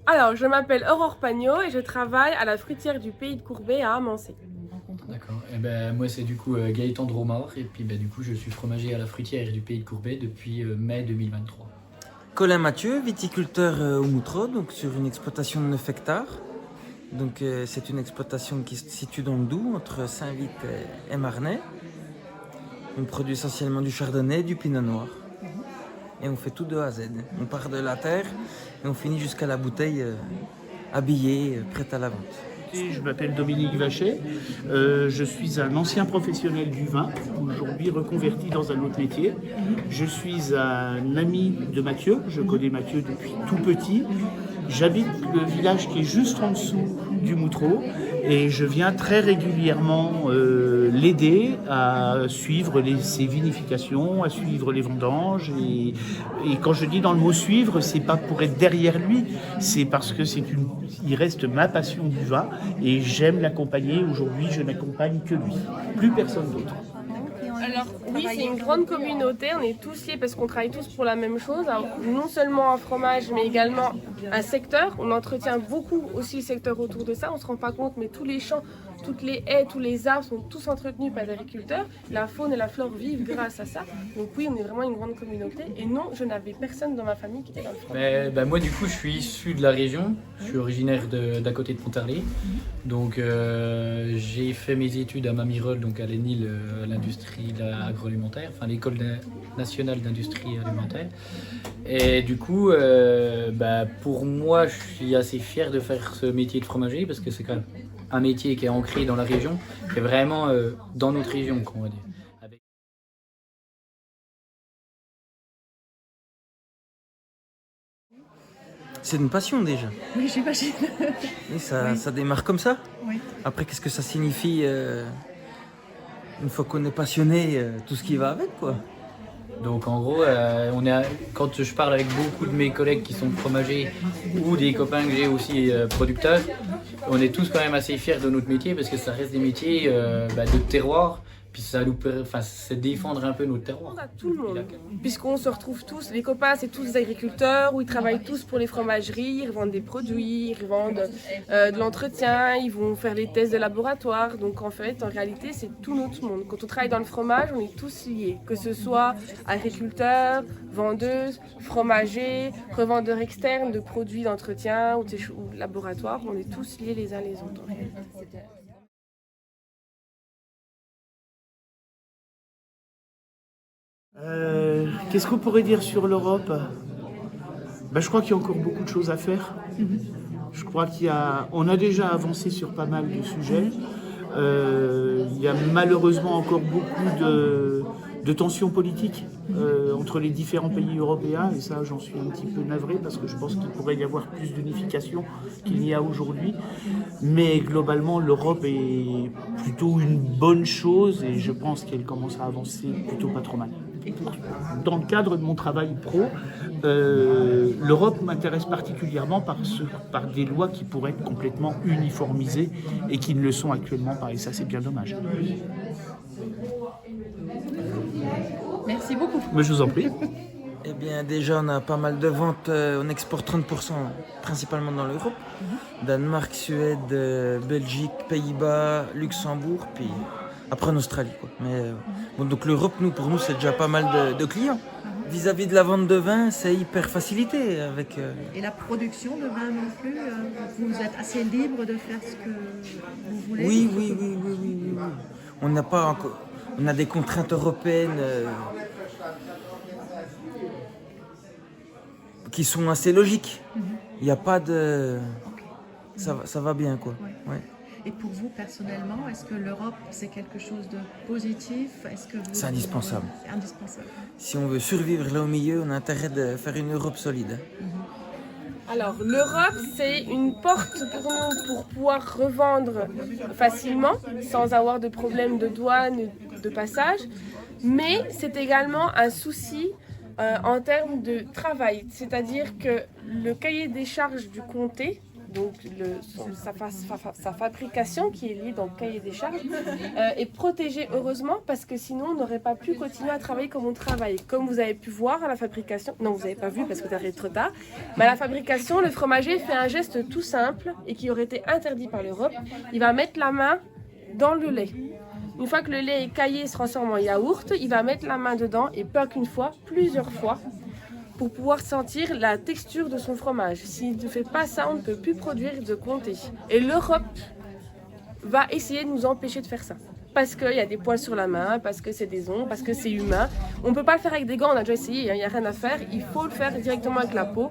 Alors, je m'appelle Aurore Pagnot et je travaille à la fruitière du Pays de Courbet à Amancé. D'accord. Et ben moi c'est du coup Gaëtan Dromard et puis du coup je suis fromager à la fruitière du Pays de Courbet depuis mai 2023. Colin Mathieu, viticulteur au Moutreau, donc sur une exploitation de 9 hectares. Donc c'est une exploitation qui se situe dans le Doubs, entre Saint-Vite et Marnay. On produit essentiellement du chardonnay et du pinot noir. Et on fait tout de A à Z. On part de la terre et on finit jusqu'à la bouteille habillée, prête à la vente. Je m'appelle Dominique Vachet, je suis un ancien professionnel du vin, aujourd'hui reconverti dans un autre métier. Je suis un ami de Mathieu, je connais Mathieu depuis tout petit. J'habite le village qui est juste en dessous du Moutreau et je viens très régulièrement l'aider à suivre ses vinifications, à suivre les vendanges. Et quand je dis dans le mot suivre, c'est pas pour être derrière lui, c'est parce que il reste ma passion du vin et j'aime l'accompagner. Aujourd'hui, je n'accompagne que lui, plus personne d'autre. Alors oui, c'est une grande communauté, on est tous liés parce qu'on travaille tous pour la même chose. Alors, non seulement un fromage, mais également un secteur. On entretient beaucoup aussi le secteur autour de ça, on ne se rend pas compte, mais tous les champs, toutes les haies, tous les arbres sont tous entretenus par des agriculteurs. La faune et la flore vivent grâce à ça. Donc oui, on est vraiment une grande communauté. Et non, je n'avais personne dans ma famille qui était dans le fromage. Moi du coup je suis issu de la région, je suis originaire d'à côté de Pontarlier. Donc j'ai fait mes études à Mamirol, donc à l'ENIL, l'industrie agroalimentaire, enfin l'école nationale d'industrie alimentaire. Et du coup, pour moi, je suis assez fier de faire ce métier de fromager parce que c'est quand même un métier qui est ancré dans la région, qui est vraiment dans notre région, on va dire. C'est une passion déjà. Oui, j'imagine. Et ça démarre comme ça. Oui. Après, qu'est-ce que ça signifie une fois qu'on est passionné, tout ce qui va avec, quoi. Donc en gros, quand je parle avec beaucoup de mes collègues qui sont fromagers ou des copains que j'ai aussi producteurs, on est tous quand même assez fiers de notre métier parce que ça reste des métiers de terroir. Puis c'est défendre un peu notre terroir. À tout le monde, puisqu'on se retrouve tous, les copains c'est tous des agriculteurs, où ils travaillent tous pour les fromageries, ils vendent des produits, ils vendent de l'entretien, ils vont faire les tests de laboratoire. Donc en fait, en réalité, c'est tout notre monde. Quand on travaille dans le fromage, on est tous liés, que ce soit agriculteurs, vendeuses, fromagers, revendeurs externes de produits d'entretien ou laboratoires, on est tous liés les uns les autres. Qu'est-ce qu'on pourrait dire sur l'Europe ? Je crois qu'il y a encore beaucoup de choses à faire. Je crois on a déjà avancé sur pas mal de sujets. Il y a malheureusement encore beaucoup de tensions politiques entre les différents pays européens et ça j'en suis un petit peu navré parce que je pense qu'il pourrait y avoir plus d'unification qu'il n'y a aujourd'hui. Mais globalement l'Europe est plutôt une bonne chose et je pense qu'elle commence à avancer plutôt pas trop mal. Dans le cadre de mon travail pro, l'Europe m'intéresse particulièrement par des lois qui pourraient être complètement uniformisées et qui ne le sont actuellement pas. Et ça, c'est bien dommage. Merci beaucoup. Mais je vous en prie. Eh bien, déjà, on a pas mal de ventes. On exporte 30%, principalement dans l'Europe. Danemark, Suède, Belgique, Pays-Bas, Luxembourg, puis après en Australie, quoi. Mais donc l'Europe, pour nous, c'est déjà pas mal de clients. Vis-à-vis de la vente de vin, c'est hyper facilité avec. Et la production de vin non plus, vous êtes assez libre de faire ce que vous voulez. Oui. On n'a pas encore. On a des contraintes européennes qui sont assez logiques. Il n'y a pas de. Ça va bien, quoi. Ouais. Et pour vous, personnellement, est-ce que l'Europe, c'est quelque chose de positif ? C'est indispensable. C'est indispensable. Si on veut survivre là au milieu, on a intérêt de faire une Europe solide. Alors, l'Europe, c'est une porte pour nous pour pouvoir revendre facilement, sans avoir de problème de douane, de passage. Mais c'est également un souci en termes de travail. C'est-à-dire que le cahier des charges du comté donc sa fabrication qui est liée dans le cahier des charges est protégée heureusement parce que sinon on n'aurait pas pu continuer à travailler comme on travaille. Comme vous avez pu voir à la fabrication, non vous n'avez pas vu parce que vous arrivez trop tard, mais à la fabrication le fromager fait un geste tout simple et qui aurait été interdit par l'Europe. Il va mettre la main dans le lait. Une fois que le lait est caillé et se transforme en yaourt, il va mettre la main dedans et pas qu'une fois, plusieurs fois, pour pouvoir sentir la texture de son fromage. S'il ne fait pas ça, on ne peut plus produire de comté. Et l'Europe va essayer de nous empêcher de faire ça. Parce qu'il y a des poils sur la main, parce que c'est des ongles, parce que c'est humain. On ne peut pas le faire avec des gants, on a déjà essayé, il n'y a rien à faire. Il faut le faire directement avec la peau.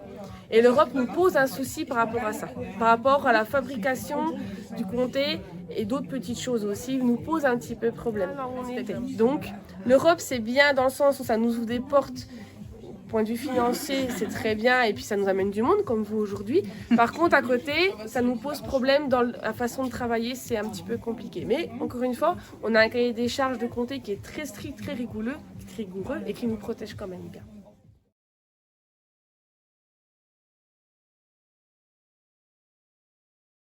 Et l'Europe nous pose un souci par rapport à ça. Par rapport à la fabrication du comté et d'autres petites choses aussi, nous pose un petit peu problème. Donc l'Europe c'est bien dans le sens où ça nous ouvre des portes. Point de vue financier, c'est très bien et puis ça nous amène du monde comme vous aujourd'hui. Par contre, à côté, ça nous pose problème dans la façon de travailler, c'est un petit peu compliqué. Mais encore une fois, on a un cahier des charges de comté qui est très strict, très rigoureux et qui nous protège quand même bien.